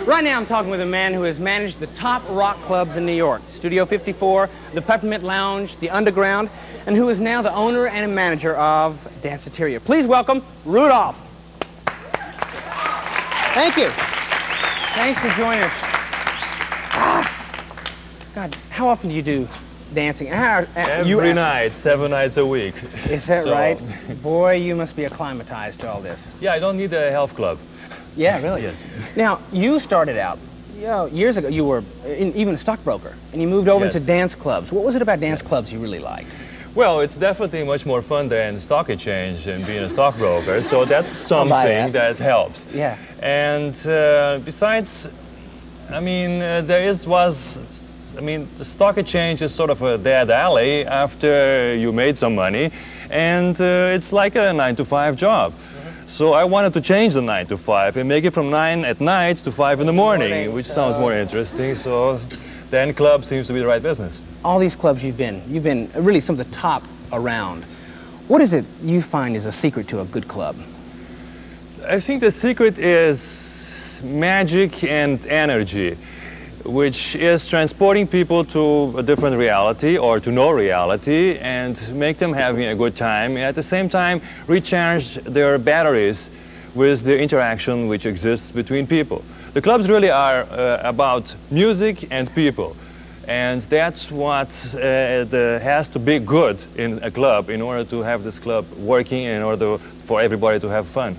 Right now I'm talking with a man who has managed the top rock clubs in New York, Studio 54, the Peppermint Lounge, the Underground, and who is now the owner and manager of Danceteria. Please welcome Rudolf. Thank you. Thanks for joining us. God, how often do you do dancing? Every night, 7 nights a week. Is that right? Boy, you must be acclimatized to all this. Yeah, I don't need a health club. Yeah, really? Yes. Now, you started out, years ago, you were even a stockbroker, and you moved over Yes. to dance clubs. What was it about dance clubs you really liked? Well, it's definitely much more fun than stock exchange and being a stockbroker, so that's something that helps. Yeah. And besides, I mean, the stock exchange is sort of a dead alley after you made some money, and it's like a 9-to-5 job. So I wanted to change the 9 to 5 and make it from 9 at night to 5 in the morning, which sounds more interesting. So then club seems to be the right business. All these clubs you've been really some of the top around. What is it you find is a secret to a good club? I think the secret is magic and energy, which is transporting people to a different reality or to no reality and make them having a good time, and at the same time recharge their batteries with the interaction which exists between people. The clubs really are about music and people, and that's what has to be good in a club in order to have this club working and in order for everybody to have fun.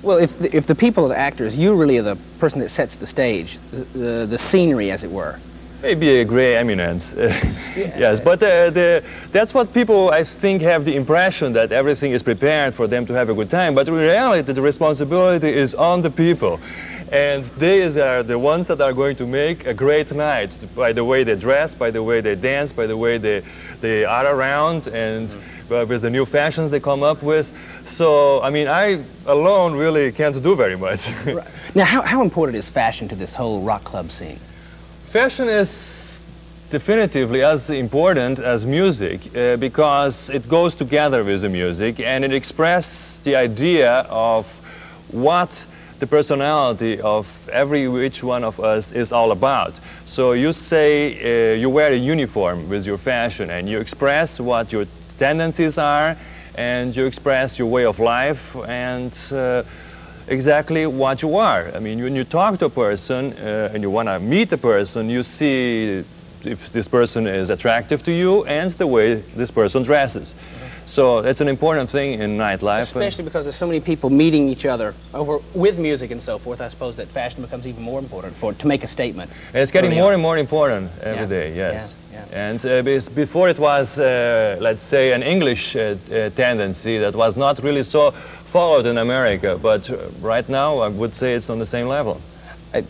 Well, if the people are the actors, you really are the person that sets the stage, the scenery, as it were. Maybe a gray eminence, yes, but that's what people, I think, have the impression that everything is prepared for them to have a good time, but in reality the responsibility is on the people. And they are the ones that are going to make a great night by the way they dress, by the way they dance, by the way they are around, and with the new fashions they come up with. So, I mean, I alone really can't do very much. Right. Now, how important is fashion to this whole rock club scene? Fashion is definitively as important as music because it goes together with the music and it expresses the idea of what the personality of which one of us is all about. So you say you wear a uniform with your fashion and you express what your tendencies are, and you express your way of life and exactly what you are. I mean, when you talk to a person and you want to meet a person, you see if this person is attractive to you and the way this person dresses. So it's an important thing in nightlife. Especially because there's so many people meeting each other with music and so forth. I suppose that fashion becomes even more important to make a statement. And it's getting more and more important every day, yes. Yeah. And before it was, let's say, an English tendency that was not really so followed in America, but right now I would say it's on the same level.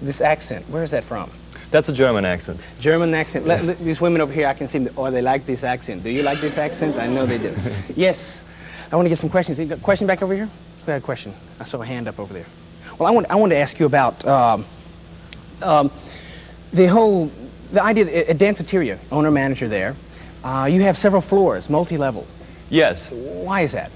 This accent, where is that from? That's a German accent. German accent. Yes. These women over here, I can see them, they like this accent. Do you like this accent? I know they do. Yes. I want to get some questions. You got a question back over here? Who had a question? I saw a hand up over there. Well, I want to ask you about the idea that at Danceteria, owner-manager there, you have several floors, multi-level. Yes. Why is that?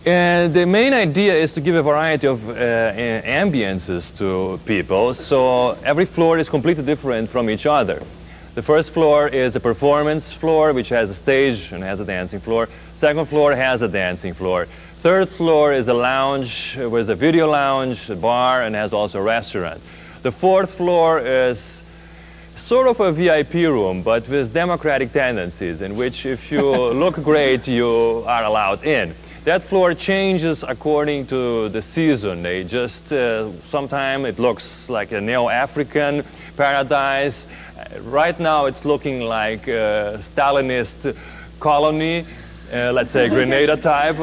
The main idea is to give a variety of ambiences to people, so every floor is completely different from each other. The first floor is a performance floor, which has a stage and has a dancing floor. Second floor has a dancing floor. Third floor is a lounge with a video lounge, a bar, and has also a restaurant. The fourth floor is sort of a VIP room, but with democratic tendencies, in which if you look great, you are allowed in. That floor changes according to the season. They just, sometimes it looks like a neo-African paradise. Right now it's looking like a Stalinist colony, let's say Grenada type.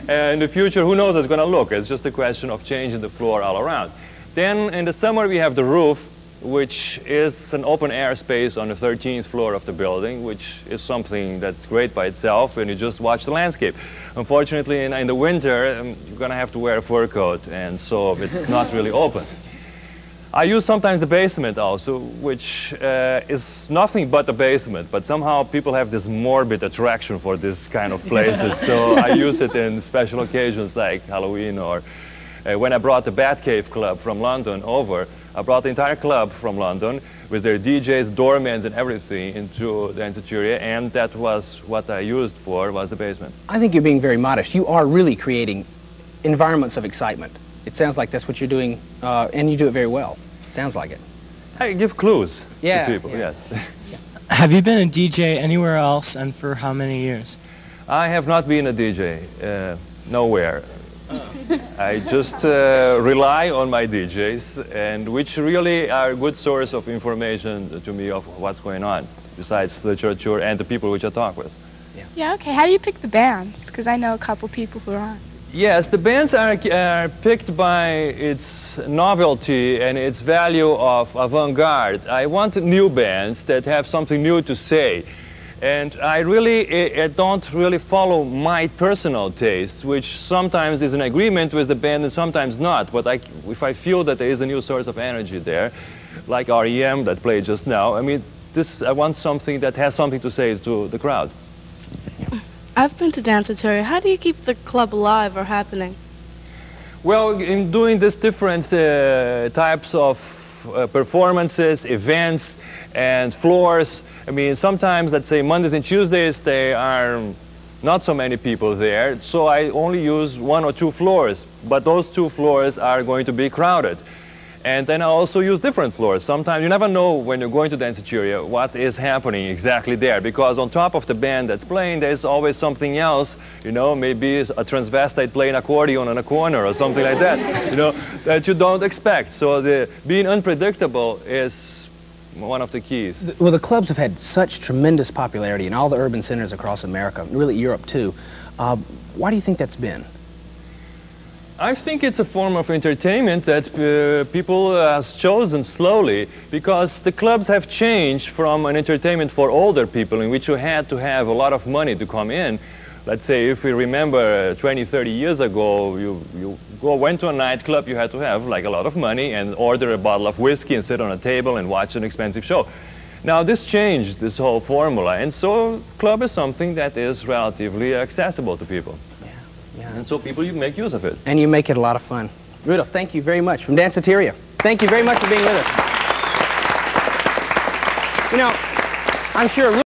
In the future, who knows how it's going to look? It's just a question of changing the floor all around. Then in the summer we have the roof, which is an open air space on the 13th floor of the building, which is something that's great by itself when you just watch the landscape. Unfortunately, in the winter, you're going to have to wear a fur coat, and so it's not really open. I use sometimes the basement also, which is nothing but the basement, but somehow people have this morbid attraction for this kind of places, so I use it in special occasions like Halloween or When I brought the Batcave Club from London over, I brought the entire club from London with their DJs, doormen, and everything into the Danceteria, and that was what I used was the basement. I think you're being very modest. You are really creating environments of excitement. It sounds like that's what you're doing, and you do it very well. Sounds like it. I give clues to people, yeah. yes. Have you been a DJ anywhere else, and for how many years? I have not been a DJ, nowhere. I just rely on my DJs, and which really are a good source of information to me of what's going on, besides literature and the people which I talk with. Yeah, okay. How do you pick the bands? Because I know a couple people who are on. Yes, the bands are picked by its novelty and its value of avant-garde. I want new bands that have something new to say. And I don't really follow my personal tastes, which sometimes is in agreement with the band and sometimes not. But if I feel that there is a new source of energy there, like REM that played just now, I mean, I want something that has something to say to the crowd. I've been to Danceteria. How do you keep the club alive or happening? Well, in doing these different types of performances, events, and floors, I mean, sometimes, let's say, Mondays and Tuesdays, there are not so many people there, so I only use 1 or 2 floors, but those 2 floors are going to be crowded. And then I also use different floors. Sometimes you never know when you're going to Danceteria what is happening exactly there, because on top of the band that's playing, there's always something else, you know, maybe a transvestite playing accordion in a corner or something like that, you know, that you don't expect. So being unpredictable is one of the keys. Well, the clubs have had such tremendous popularity in all the urban centers across America, really Europe too. Why do you think that's been? I think it's a form of entertainment that people have chosen slowly, because the clubs have changed from an entertainment for older people in which you had to have a lot of money to come in. Let's say if we remember 20, 30 years ago, you went to a nightclub, you had to have like a lot of money and order a bottle of whiskey and sit on a table and watch an expensive show. Now this changed, this whole formula, and so club is something that is relatively accessible to people. Yeah. And so people, you make use of it. And you make it a lot of fun. Rudolf, thank you very much from Danceteria. Thank you very much for being with us. You know, I'm sure